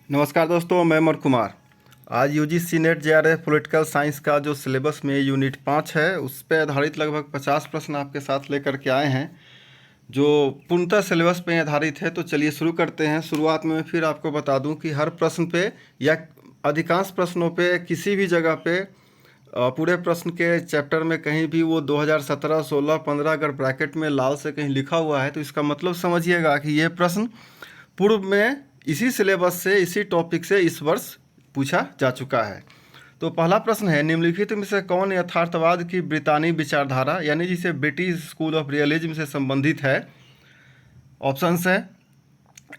नमस्कार दोस्तों, मैं अमर कुमार। आज UGC net JRF political science का जो सिलेबस में यूनिट 5 है उस पर आधारित लगभग 50 प्रश्न आपके साथ लेकर के आए हैं जो पूर्णतः सिलेबस पे आधारित है। तो चलिए शुरू करते हैं। शुरुआत में फिर आपको बता दूं कि हर प्रश्न पे या अधिकांश प्रश्नों पे किसी भी जगह पे पूरे प्रश्न के चैप्टर में कहीं भी वो 2017, 16, 15 अगर ब्रैकेट में लाल से कहीं लिखा हुआ है तो इसका मतलब समझिएगा कि ये प्रश्न पूर्व में इसी सिलेबस से, इसी टॉपिक से इस वर्ष पूछा जा चुका है। तो पहला प्रश्न है, निम्नलिखित में से कौन यथार्थवाद की ब्रितानी विचारधारा यानी जिसे ब्रिटिश स्कूल ऑफ रियलिज्म से संबंधित है? ऑप्शंस है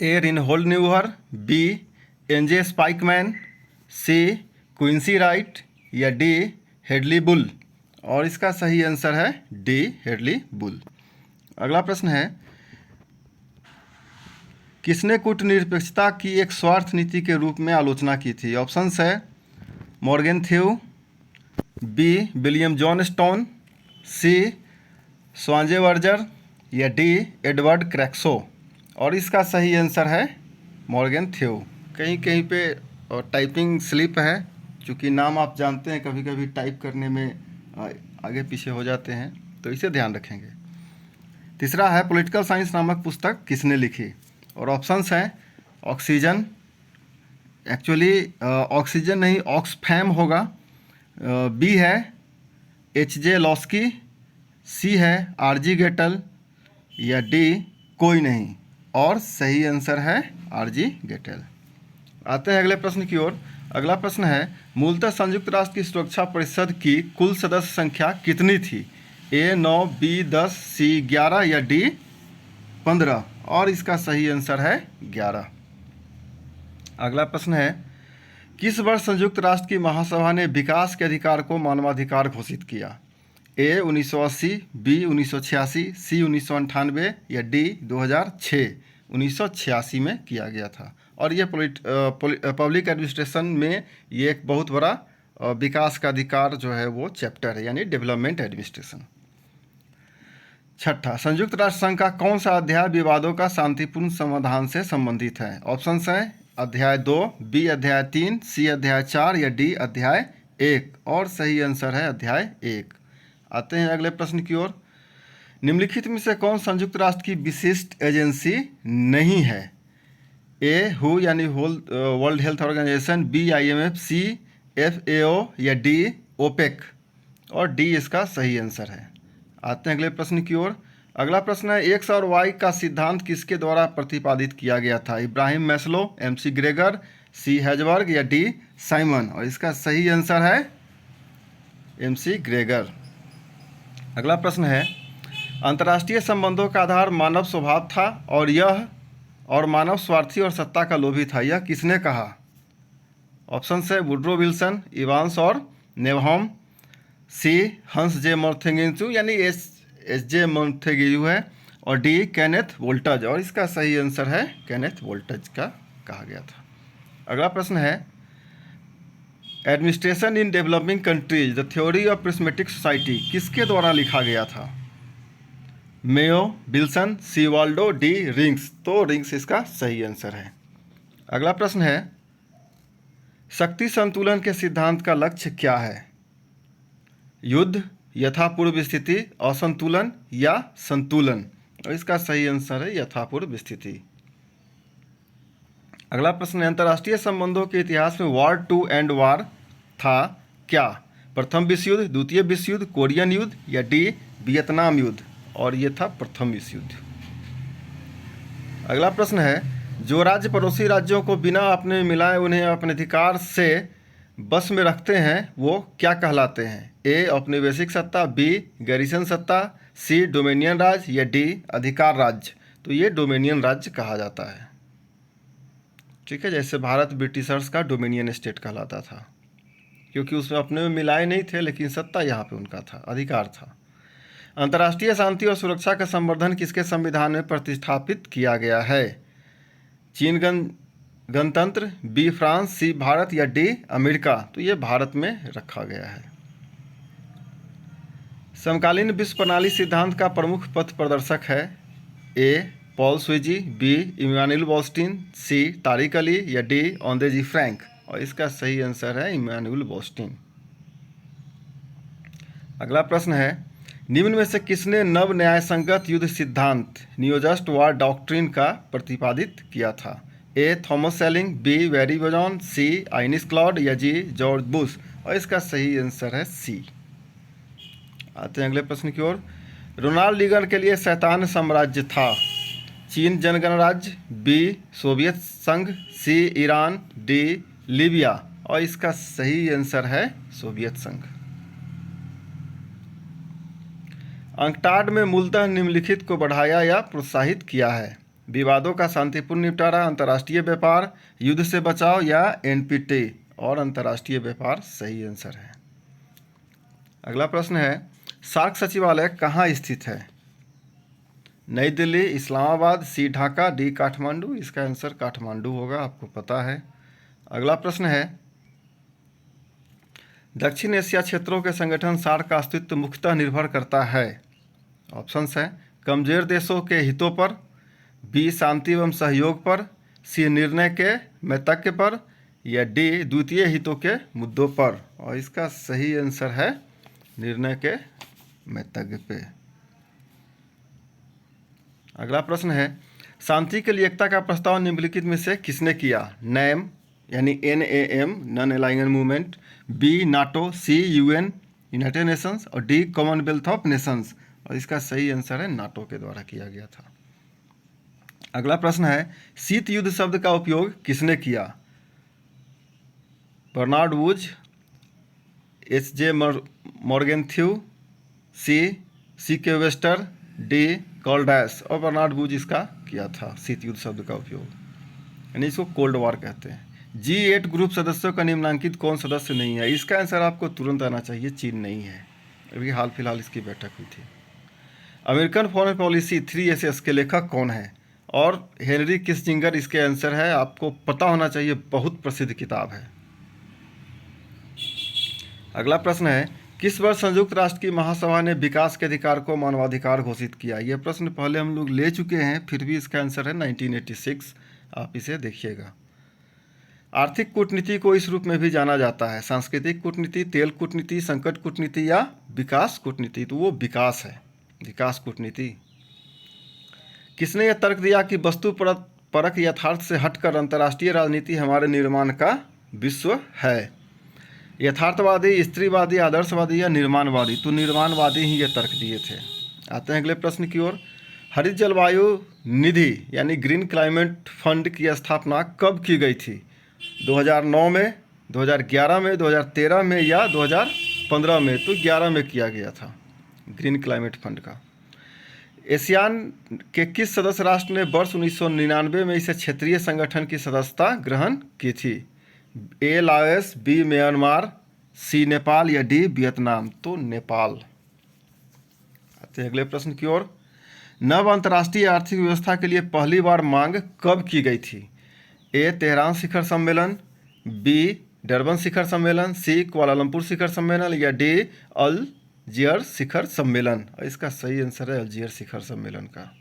ए रिनहोल्ड न्यूहर, बी एनजे स्पाइकमैन, सी क्विंसी राइट या डी हेडली बुल। और इसका सही आंसर है डी हेडली बुल। अगला प्रश्न है, किसने कूटनिरपेक्षता की एक स्वार्थ नीति के रूप में आलोचना की थी? ऑप्शंस है Morgenthau, B William John Stone, C Schwarzenberger या डी एडवर्ड क्रैक्सो। और इसका सही आंसर है मॉर्गन थ्यू। कहीं कहीं पे टाइपिंग स्लिप है, क्योंकि नाम आप जानते हैं कभी कभी टाइप करने में आगे पीछे हो जाते हैं, तो इसे ध्यान रखेंगे। तीसरा है, पॉलिटिकल साइंस नामक पुस्तक किसने लिखी? और ऑप्शंस हैं ऑक्सीजन, एक्चुअली ऑक्सीजन नहीं ऑक्सफैम होगा, बी है एच.जे. लॉस्की, सी है आर.जी. गेटल या डी कोई नहीं। और सही आंसर है आर.जी. गेटल। आते हैं अगले प्रश्न की ओर। अगला प्रश्न है, मूलतः संयुक्त राष्ट्र की सुरक्षा परिषद की कुल सदस्य संख्या कितनी थी? ए 9, बी 10, सी 11 या डी 15। और इसका सही आंसर है 11। अगला प्रश्न है, किस वर्ष संयुक्त राष्ट्र की महासभा ने विकास के अधिकार को मानवाधिकार घोषित किया? ए 1980, बी 1986, सी 1998 या डी 2006। 1986 में किया गया था। और ये पब्लिक एडमिनिस्ट्रेशन में ये एक बहुत बड़ा विकास का अधिकार जो है वो चैप्टर है, यानी डेवलपमेंट एडमिनिस्ट्रेशन। छठा, संयुक्त राष्ट्र संघ का कौन सा अध्याय विवादों का शांतिपूर्ण समाधान से संबंधित है? ऑप्शंस हैं अध्याय 2, बी अध्याय 3, सी अध्याय 4 या डी अध्याय 1। और सही आंसर है अध्याय 1। आते हैं अगले प्रश्न की ओर। निम्नलिखित में से कौन संयुक्त राष्ट्र की विशिष्ट एजेंसी नहीं है? ए हु यानी World Health Organization, B IMF, C FAO या डी ओपेक। और डी इसका सही आंसर है। आते हैं अगले प्रश्न की ओर। अगला प्रश्न है, एक्स और वाई का सिद्धांत किसके द्वारा प्रतिपादित किया गया था? इब्राहिम मैस्लो, MC ग्रेगर, सी हेजबर्ग या डी साइमन। और इसका सही आंसर है MC ग्रेगर। अगला प्रश्न है, अंतर्राष्ट्रीय संबंधों का आधार मानव स्वभाव था और मानव स्वार्थी और सत्ता का लोभी था, यह किसने कहा? ऑप्शन है वुड्रो विल्सन, इवांस और नेवहम, सी हंस जे मोंटेग्यू यानी एस.जे. मोंटेग्यू है, और डी केनेथ वोल्टज। और इसका सही आंसर है केनेथ वोल्टज का कहा गया था। अगला प्रश्न है, administration in developing countries the theory of prismatic society किसके द्वारा लिखा गया था? मेयो, विल्सन, सी वाल्डो, डी रिंग्स। तो रिंग्स इसका सही आंसर है। अगला प्रश्न है, शक्ति संतुलन के सिद्धांत का लक्ष्य क्या है? युद्ध, यथापूर्व स्थिति, असंतुलन या संतुलन। और इसका सही आंसर है यथापूर्व स्थिति। अगला प्रश्न है, अंतर्राष्ट्रीय संबंधों के इतिहास में वॉर टू एंड वॉर था क्या? प्रथम विश्व युद्ध, द्वितीय विश्व युद्ध, कोरियन युद्ध या डी वियतनाम युद्ध। और ये था प्रथम विश्व युद्ध। अगला प्रश्न है, जो राज्य पड़ोसी राज्यों को बिना अपने मिलाए उन्हें अपने अधिकार से बस में रखते हैं वो क्या कहलाते हैं? ए औपनिवेशिक सत्ता, बी गैरिसन सत्ता, सी डोमिनियन राज्य या डी अधिकार राज्य। तो ये डोमिनियन राज्य कहा जाता है। ठीक है, जैसे भारत ब्रिटिशर्स का डोमिनियन स्टेट कहलाता था, क्योंकि उसमें अपने में मिलाए नहीं थे, लेकिन सत्ता यहाँ पे उनका था, अधिकार था। अंतर्राष्ट्रीय शांति और सुरक्षा का संवर्धन किसके संविधान में प्रतिस्थापित किया गया है? चीन गणतंत्र, बी फ्रांस, सी भारत या डी अमेरिका। तो ये भारत में रखा गया है। समकालीन विश्व प्रणाली सिद्धांत का प्रमुख पथ प्रदर्शक है? ए पॉल स्विजी, बी इमानुएल बॉस्टिन, सी तारिक अली या डी ओंदे जी फ्रैंक। और इसका सही आंसर है इमानुएल बॉस्टिन। अगला प्रश्न है, निम्न में से किसने नव न्यायसंगत युद्ध सिद्धांत नियोजस्ट वार डॉक्ट्रिन का प्रतिपादित किया था? A Thomas Schelling, B Barry Buzan, C Inis Claude या जी जॉर्ज बुश। और इसका सही आंसर है सी। आते हैं अगले प्रश्न की ओर। रोनाल्ड रीगन के लिए शैतान साम्राज्य था? चीन जनगणराज्य, बी सोवियत संघ, सी ईरान, डी लीबिया। और इसका सही आंसर है सोवियत संघ। अंकटाड में मूलतः निम्नलिखित को बढ़ाया या प्रोत्साहित किया है? विवादों का शांतिपूर्ण निपटारा, अंतर्राष्ट्रीय व्यापार, युद्ध से बचाव या एनपीटी। और अंतर्राष्ट्रीय व्यापार सही आंसर है। अगला प्रश्न है, सार्क सचिवालय कहाँ स्थित है? नई दिल्ली, इस्लामाबाद, सी ढाका, डी काठमांडू। इसका आंसर काठमांडू होगा, आपको पता है। अगला प्रश्न है, दक्षिण एशिया क्षेत्रों के संगठन सार्क का अस्तित्व मुख्यतः निर्भर करता है? ऑप्शंस है, कमजोर देशों के हितों पर, बी शांति एवं सहयोग पर, सी निर्णय के मैत्य पर या डी द्वितीय हितों के मुद्दों पर। और इसका सही आंसर है निर्णय के मैत्य पे। अगला प्रश्न है, शांति के लिए एकता का प्रस्ताव निम्नलिखित में से किसने किया? नैम यानी NAM non alignment movement, B NATO, C UN United Nations और डी कॉमनवेल्थ ऑफ नेशंस। और इसका सही आंसर है नाटो के द्वारा किया गया था। अगला प्रश्न है, शीत युद्ध शब्द का उपयोग किसने किया? Bernard Woods, HJ Morgenthau, C.K. Webster, D कॉल्डैश। और बर्नार्ड वुज इसका किया था शीत युद्ध शब्द का उपयोग, यानी इसको कोल्ड वॉर कहते हैं। G8 ग्रुप सदस्यों का निम्नांकित कौन सदस्य नहीं है? इसका आंसर आपको तुरंत आना चाहिए, चीन नहीं है। अभी हाल फिलहाल इसकी बैठक हुई थी। अमेरिकन फॉरेन पॉलिसी 3SS के लेखक कौन है? और हेनरी किसिंजर इसके आंसर है, आपको पता होना चाहिए, बहुत प्रसिद्ध किताब है। अगला प्रश्न है, किस वर्ष संयुक्त राष्ट्र की महासभा ने विकास के अधिकार को मानवाधिकार घोषित किया? यह प्रश्न पहले हम लोग ले चुके हैं, फिर भी इसका आंसर है 1986। आप इसे देखिएगा। आर्थिक कूटनीति को इस रूप में भी जाना जाता है, सांस्कृतिक कूटनीति, तेल कूटनीति, संकट कूटनीति या विकास कूटनीति। तो वो विकास है, विकास कूटनीति। किसने यह तर्क दिया कि वस्तु परक यथार्थ से हटकर अंतर्राष्ट्रीय राजनीति हमारे निर्माण का विश्व है? यथार्थवादी, स्त्रीवादी, आदर्शवादी या निर्माणवादी? तो निर्माणवादी ही ये तर्क दिए थे। आते हैं अगले प्रश्न की ओर। हरित जलवायु निधि यानी ग्रीन क्लाइमेट फंड की स्थापना कब की गई थी? 2009 में, 2011 में, 2013 में या 2015 में? तो 11 में किया गया था ग्रीन क्लाइमेट फंड का। एशियान के किस सदस्य राष्ट्र ने वर्ष 1999 में इसे क्षेत्रीय संगठन की सदस्यता ग्रहण की थी? ए लाओस, बी म्यांमार, सी नेपाल या डी वियतनाम? तो नेपाल। आते हैं अगले प्रश्न की ओर। नव अंतर्राष्ट्रीय आर्थिक व्यवस्था के लिए पहली बार मांग कब की गई थी? ए तेहरान शिखर सम्मेलन, बी डरबन शिखर सम्मेलन, सी कुआलालंपुर शिखर सम्मेलन या डी अल्जीयर शिखर सम्मेलन? और इसका सही आंसर है अल्जीयर शिखर सम्मेलन का।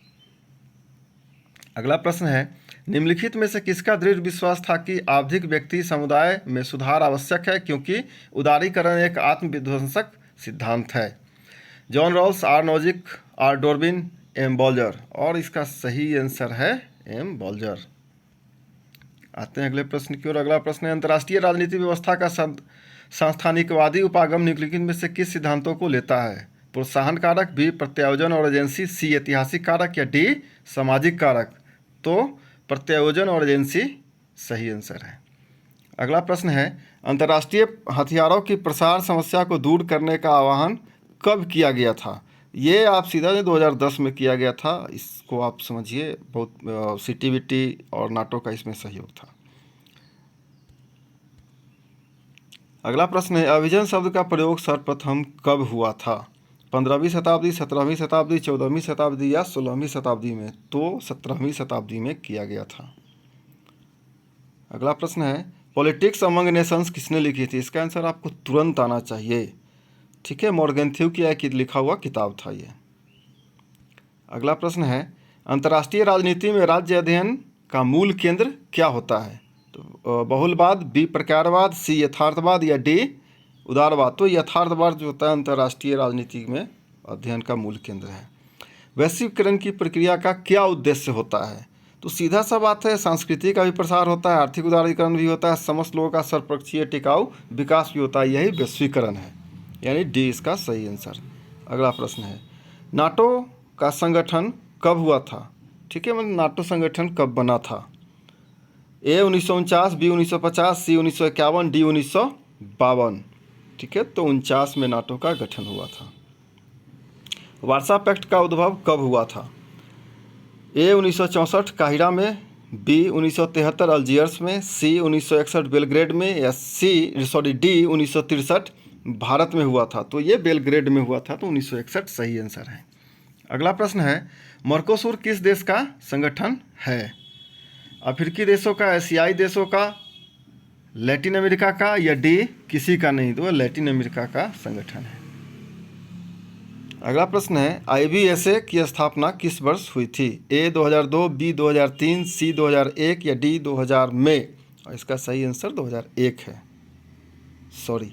अगला प्रश्न है, निम्नलिखित में से किसका दृढ़ विश्वास था कि आवधिक व्यक्ति समुदाय में सुधार आवश्यक है क्योंकि उदारीकरण एक आत्मविध्वंसक सिद्धांत है? John Rawls, R Nozick, R Dworkin, M Walzer? और इसका सही आंसर है एम बॉल्जर। आते हैं अगले प्रश्न की ओर। अगला प्रश्न है, अंतर्राष्ट्रीय राजनीति व्यवस्था का सांस्थानिकवादी उपागम निम्नलिखित में से किस सिद्धांतों को लेता है? प्रोत्साहन कारक, बी प्रत्यायोजन और एजेंसी, सी ऐतिहासिक कारक या डी सामाजिक कारक? तो प्रत्यायोजन और एजेंसी सही आंसर है। अगला प्रश्न है, अंतर्राष्ट्रीय हथियारों की प्रसार समस्या को दूर करने का आह्वान कब किया गया था? ये आप सीधा 2010 में किया गया था। इसको आप समझिए, बहुत CTBT और नाटो का इसमें सहयोग था। अगला प्रश्न है, अभिजन शब्द का प्रयोग सर्वप्रथम कब हुआ था? 15वीं शताब्दी, 17वीं शताब्दी, 14वीं शताब्दी या 16वीं शताब्दी में? तो 17वीं शताब्दी में किया गया था। अगला प्रश्न है, पॉलिटिक्स अमंग नेशंस किसने लिखी थी? इसका आंसर आपको तुरंत आना चाहिए, ठीक है। मॉर्गेनथ्यू की लिखा हुआ किताब था ये। अगला प्रश्न है, अंतर्राष्ट्रीय राजनीति में राज्य अध्ययन का मूल केंद्र क्या होता है? तो बहुलवाद, बी प्रकारवाद, सी यथार्थवाद या डी उदारवाद। तो यथार्थवाद जो होता है अंतर्राष्ट्रीय राजनीति में अध्ययन का मूल केंद्र है। वैश्वीकरण की प्रक्रिया का क्या उद्देश्य होता है? तो सीधा सा बात है, संस्कृति का भी प्रसार होता है, आर्थिक उदारीकरण भी होता है, समस्त लोगों का सर्वपक्षीय टिकाऊ विकास भी होता है, यही वैश्वीकरण है, यानी डी इसका सही आंसर। अगला प्रश्न है, नाटो का संगठन कब हुआ था? ठीक है, मतलब नाटो संगठन कब बना था? ए 1949, बी 1950, सी 1951, डी 1952। ठीक है, तो 49 में नाटो का गठन हुआ था। वार्सा पैक्ट का उद्भव कब हुआ था? ए 1964 काहिरा में, बी 1973 अल्जियर्स में, सी 1961 बेलग्रेड में या डी 1963 भारत में हुआ था। तो ये बेलग्रेड में हुआ था, तो 1961 सही आंसर है। अगला प्रश्न है, मर्कोसुर किस देश का संगठन है? अफ्रीकी देशों का, एशियाई देशों का, लैटिन अमेरिका का या डी किसी का नहीं? तो लैटिन अमेरिका का संगठन है। अगला प्रश्न है, IBSA की स्थापना किस वर्ष हुई थी? ए 2002, बी 2003, सी 2001 या डी 2000 में? और इसका सही आंसर 2001 है, सॉरी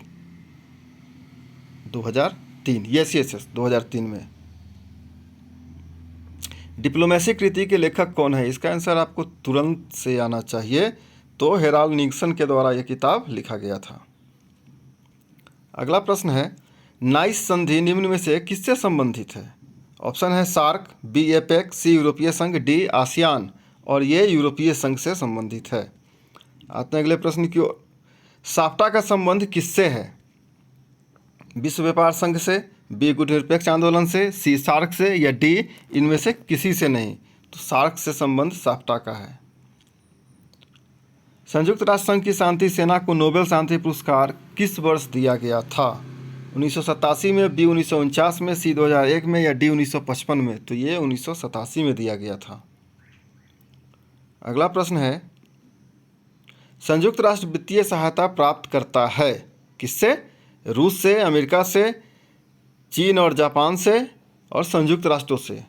2003, यस 2003 में। डिप्लोमेसी कृति के लेखक कौन है? इसका आंसर आपको तुरंत से आना चाहिए। तो हेराल्ड निक्सन के द्वारा यह किताब लिखा गया था। अगला प्रश्न है, नाइस संधि निम्न में से किससे संबंधित है? ऑप्शन है सार्क, बी एपेक, सी यूरोपीय संघ, डी आसियान। और ये यूरोपीय संघ से संबंधित है। आते हैं अगले प्रश्न की ओर। साफ्टा का संबंध किससे है? विश्व व्यापार संघ से, बी गुटनिरपेक्ष आंदोलन से, सी सार्क से या डी इनमें से किसी से नहीं? तो सार्क से संबंध साफ्टा का है। संयुक्त राष्ट्र संघ की शांति सेना को नोबेल शांति पुरस्कार किस वर्ष दिया गया था? 1987 में, बी 1949 में, सी 2001 में या डी 1955 में? तो ये 1987 में दिया गया था। अगला प्रश्न है, संयुक्त राष्ट्र वित्तीय सहायता प्राप्त करता है किससे? रूस से, अमेरिका से, चीन और जापान से और संयुक्त राष्ट्रों से?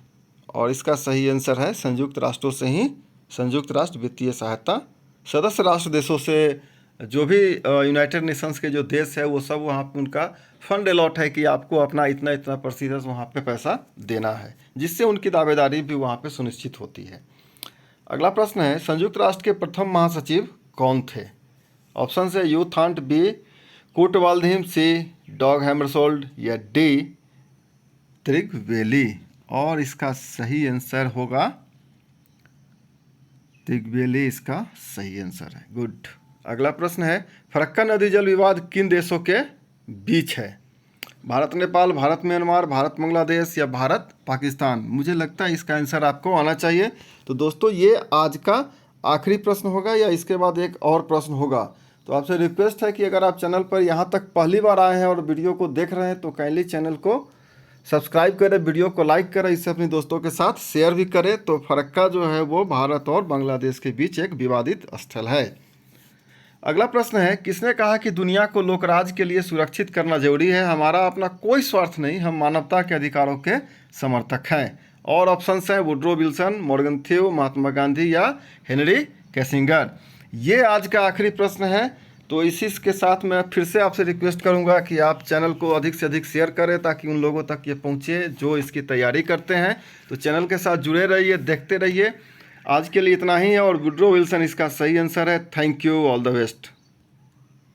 और इसका सही आंसर है संयुक्त राष्ट्रों से ही संयुक्त राष्ट्र वित्तीय सहायता, सदस्य राष्ट्र देशों से, जो भी यूनाइटेड नेशंस के जो देश है वो सब वहाँ पे उनका फंड अलॉट है कि आपको अपना इतना इतना प्रतिशत वहाँ पे पैसा देना है, जिससे उनकी दावेदारी भी वहाँ पे सुनिश्चित होती है। अगला प्रश्न है, संयुक्त राष्ट्र के प्रथम महासचिव कौन थे? ऑप्शन है यू थांट, बी कूट वाल्डीम, सी डॉग हैमरशोल्ड या डी त्रिगवेली। और इसका सही आंसर होगा त्रिगवेली, इसका सही आंसर है। गुड। अगला प्रश्न है, फरक्का नदी जल विवाद किन देशों के बीच है? भारत नेपाल, भारत म्यांमार, भारत बांग्लादेश या भारत पाकिस्तान? मुझे लगता है इसका आंसर आपको आना चाहिए। तो दोस्तों ये आज का आखिरी प्रश्न होगा या इसके बाद एक और प्रश्न होगा। तो आपसे रिक्वेस्ट है कि अगर आप चैनल पर यहाँ तक पहली बार आए हैं और वीडियो को देख रहे हैं तो काइंडली चैनल को सब्सक्राइब करें, वीडियो को लाइक करें, इससे अपने दोस्तों के साथ शेयर भी करें। तो फरक्का जो है वो भारत और बांग्लादेश के बीच एक विवादित स्थल है। अगला प्रश्न है, किसने कहा कि दुनिया को लोकराज के लिए सुरक्षित करना जरूरी है? हमारा अपना कोई स्वार्थ नहीं, हम मानवता के अधिकारों के समर्थक हैं। और ऑप्शन हैं Woodrow Wilson, Morgan थ्यू, Mahatma Gandhi या हेनरी किसिंगर। ये आज का आखिरी प्रश्न है। तो इसी के साथ मैं फिर से आपसे रिक्वेस्ट करूंगा कि आप चैनल को अधिक से अधिक शेयर करें ताकि उन लोगों तक ये पहुंचे जो इसकी तैयारी करते हैं। तो चैनल के साथ जुड़े रहिए, देखते रहिए। आज के लिए इतना ही है और वुड्रो विल्सन इसका सही आंसर है। Thank you, all the best.